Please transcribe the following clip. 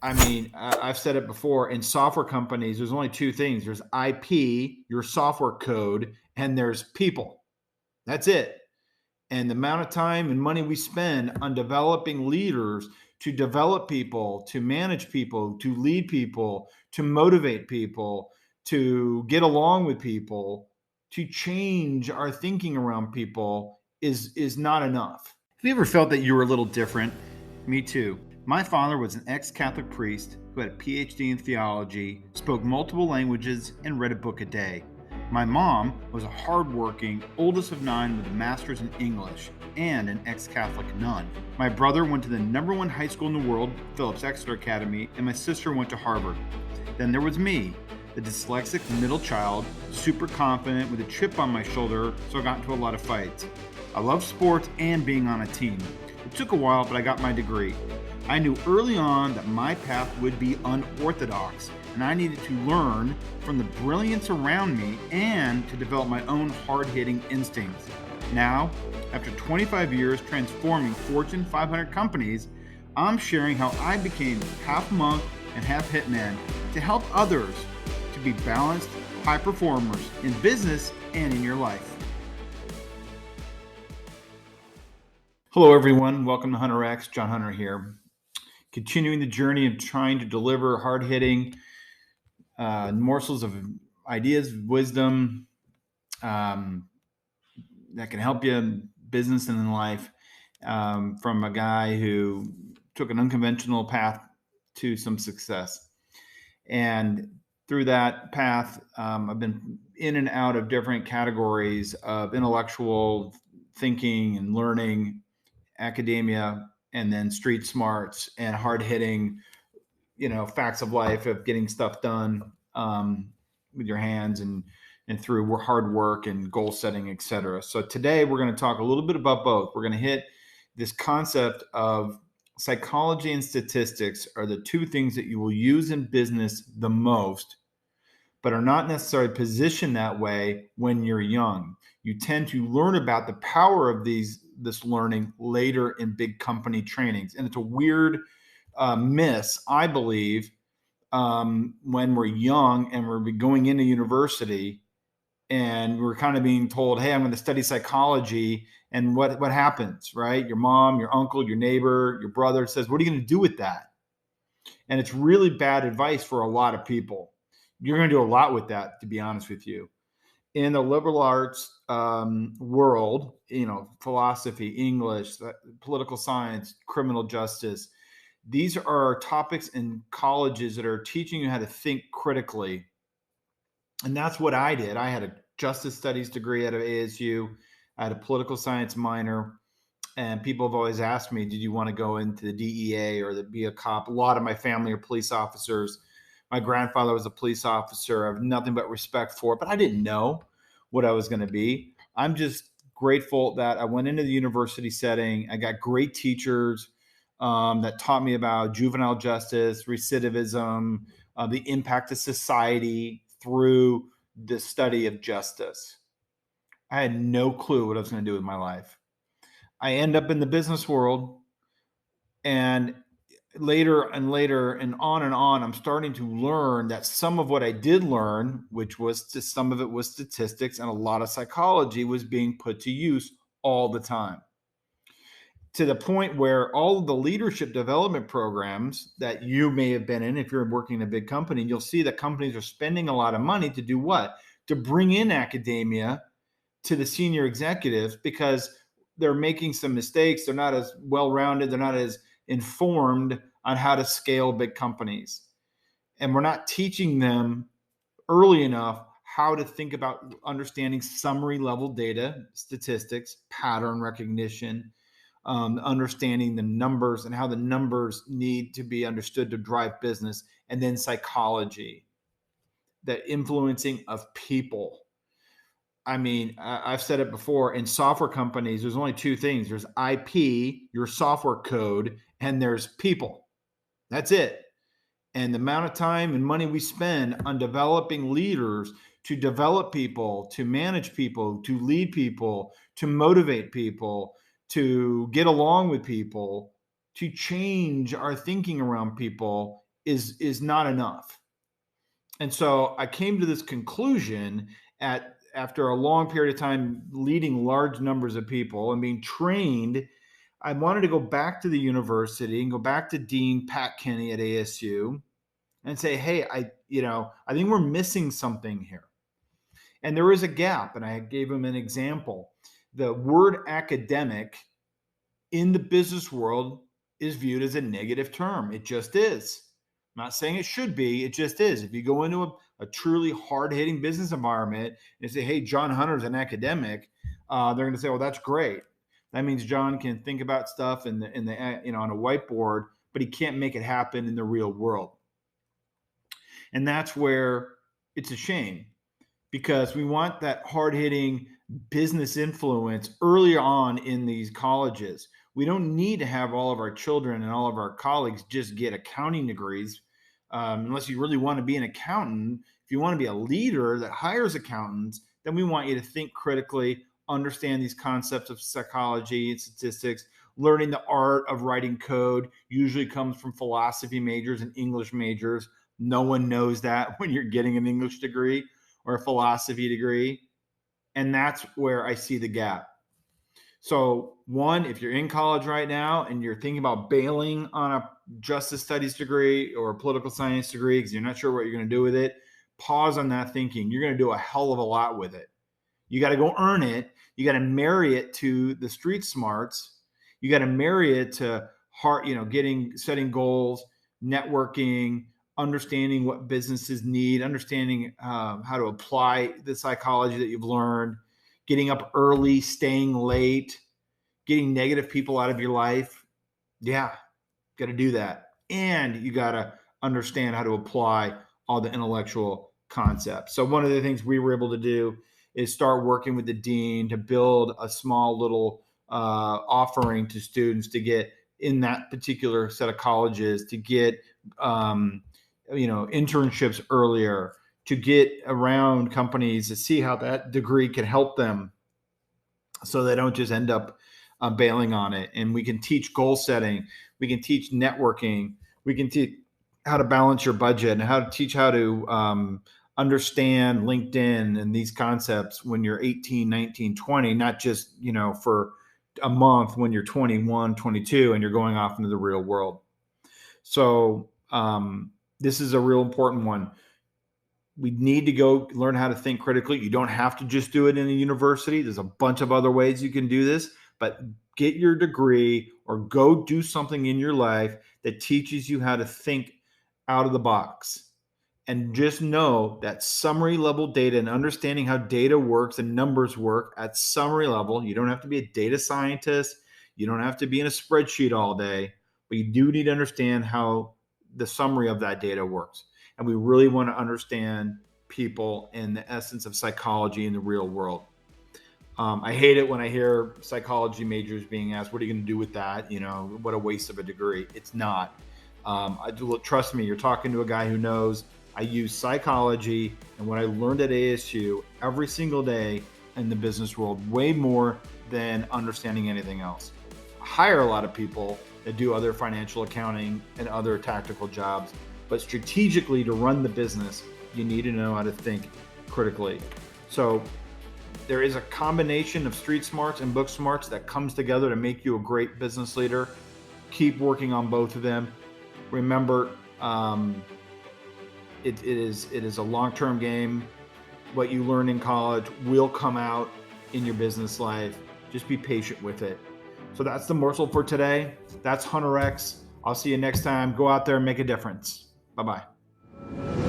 I've said it before. In software companies, there's only two things: there's IP, your software code, and there's people. That's it. And the amount of time and money we spend on developing leaders to develop people, to manage people, to lead people, to motivate people, to get along with people, to change our thinking around people is not enough. Have you ever felt that you were a little different? Me too. My father was an ex-Catholic priest who had a PhD in theology, spoke multiple languages, and read a book a day. My mom was a hardworking, oldest of 9 with a master's in English and an ex-Catholic nun. My brother went to the #1 high school in the world, Phillips Exeter Academy, and my sister went to Harvard. Then there was me, the dyslexic middle child, super confident with a chip on my shoulder, so I got into a lot of fights. I love sports and being on a team. It took a while, but I got my degree. I knew early on that my path would be unorthodox, and I needed to learn from the brilliance around me and to develop my own hard-hitting instincts. Now, after 25 years transforming Fortune 500 companies, I'm sharing how I became half monk and half hitman to help others to be balanced high performers in business and in your life. Hello, everyone. Welcome to HunterX. John Hunter here. Continuing the journey of trying to deliver hard-hitting morsels of ideas, wisdom that can help you in business and in life from a guy who took an unconventional path to some success. And through that path, I've been in and out of different categories of intellectual thinking and learning, academia, and then street smarts and hard hitting, facts of life of getting stuff done with your hands and through hard work and goal setting, etc. So today we're going to talk a little bit about both. We're going to hit this concept of psychology and statistics are the two things that you will use in business the most, but are not necessarily positioned that way when you're young. You tend to learn about the power of this learning later in big company trainings. And it's a weird miss, I believe, when we're young and we're going into university and we're kind of being told, hey, I'm going to study psychology. And what happens, right? Your mom, your uncle, your neighbor, your brother says, what are you going to do with that? And it's really bad advice for a lot of people. You're going to do a lot with that, to be honest with you. In the liberal arts world, philosophy, English, political science, criminal justice, these are topics in colleges that are teaching you how to think critically. And that's what I did. I had a justice studies degree out of ASU. I had a political science minor. And people have always asked me, did you want to go into the DEA or be a cop? A lot of my family are police officers. My grandfather was a police officer. I have nothing but respect for it, but I didn't know what I was going to be. I'm just grateful that I went into the university setting. I got great teachers that taught me about juvenile justice, recidivism, the impact of society through the study of justice. I had no clue what I was going to do with my life. I end up in the business world, and later and on, I'm starting to learn that some of what I did learn, which was some of it was statistics and a lot of psychology, was being put to use all the time. To the point where all of the leadership development programs that you may have been in, if you're working in a big company, you'll see that companies are spending a lot of money to do what? To bring in academia to the senior executives because they're making some mistakes. They're not as well-rounded. They're not as informed on how to scale big companies. And we're not teaching them early enough how to think about understanding summary level data, statistics, pattern recognition, understanding the numbers and how the numbers need to be understood to drive business, and then psychology, the influencing of people. I've said it before, in software companies, there's only two things. There's IP, your software code, and there's people. That's it. And the amount of time and money we spend on developing leaders to develop people, to manage people, to lead people, to motivate people, to get along with people, to change our thinking around people is not enough. And so I came to this conclusion after a long period of time leading large numbers of people and being trained. I wanted to go back to the university and go back to Dean Pat Kenny at ASU and say, hey, I think we're missing something here. And there is a gap. And I gave him an example. The word academic in the business world is viewed as a negative term. It just is. I'm not saying it should be, it just is. If you go into a truly hard-hitting business environment and say, hey, John Hunter's an academic, they're going to say, well, that's great. That means John can think about stuff on a whiteboard, but he can't make it happen in the real world. And that's where it's a shame, because we want that hard-hitting business influence early on in these colleges. We don't need to have all of our children and all of our colleagues just get accounting degrees, unless you really want to be an accountant. If you want to be a leader that hires accountants, then we want you to think critically, understand these concepts of psychology and statistics. Learning the art of writing code usually comes from philosophy majors and English majors. No one knows that when you're getting an English degree or a philosophy degree. And that's where I see the gap. So one, if you're in college right now and you're thinking about bailing on a justice studies degree or a political science degree because you're not sure what you're going to do with it, pause on that thinking. You're going to do a hell of a lot with it. You got to go earn it. You got to marry it to the street smarts. You got to marry it to setting goals, networking, understanding what businesses need, understanding how to apply the psychology that you've learned, getting up early, staying late, getting negative people out of your life. Yeah, got to do that. And you got to understand how to apply all the intellectual concepts. So one of the things we were able to do is start working with the dean to build a small little offering to students to get in that particular set of colleges, to get internships earlier, to get around companies to see how that degree can help them so they don't just end up bailing on it. And we can teach goal setting. We can teach networking. We can teach how to balance your budget and how to understand LinkedIn and these concepts when you're 18, 19, 20, not just, for a month when you're 21, 22, and you're going off into the real world. So this is a real important one. We need to go learn how to think critically. You don't have to just do it in a university. There's a bunch of other ways you can do this, but get your degree or go do something in your life that teaches you how to think out of the box. And just know that summary level data and understanding how data works and numbers work at summary level. You don't have to be a data scientist. You don't have to be in a spreadsheet all day, but you do need to understand how the summary of that data works. And we really want to understand people and the essence of psychology in the real world. I hate it when I hear psychology majors being asked, what are you going to do with that? What a waste of a degree. It's not. Trust me, you're talking to a guy who knows. I use psychology and what I learned at ASU every single day in the business world, way more than understanding anything else. I hire a lot of people that do other financial accounting and other tactical jobs, but strategically to run the business, you need to know how to think critically. So there is a combination of street smarts and book smarts that comes together to make you a great business leader. Keep working on both of them. Remember, it is a long-term game. What you learn in college will come out in your business life. Just be patient with it. So that's the morsel for today. That's HunterX. I'll see you next time. Go out there and make a difference. Bye-bye.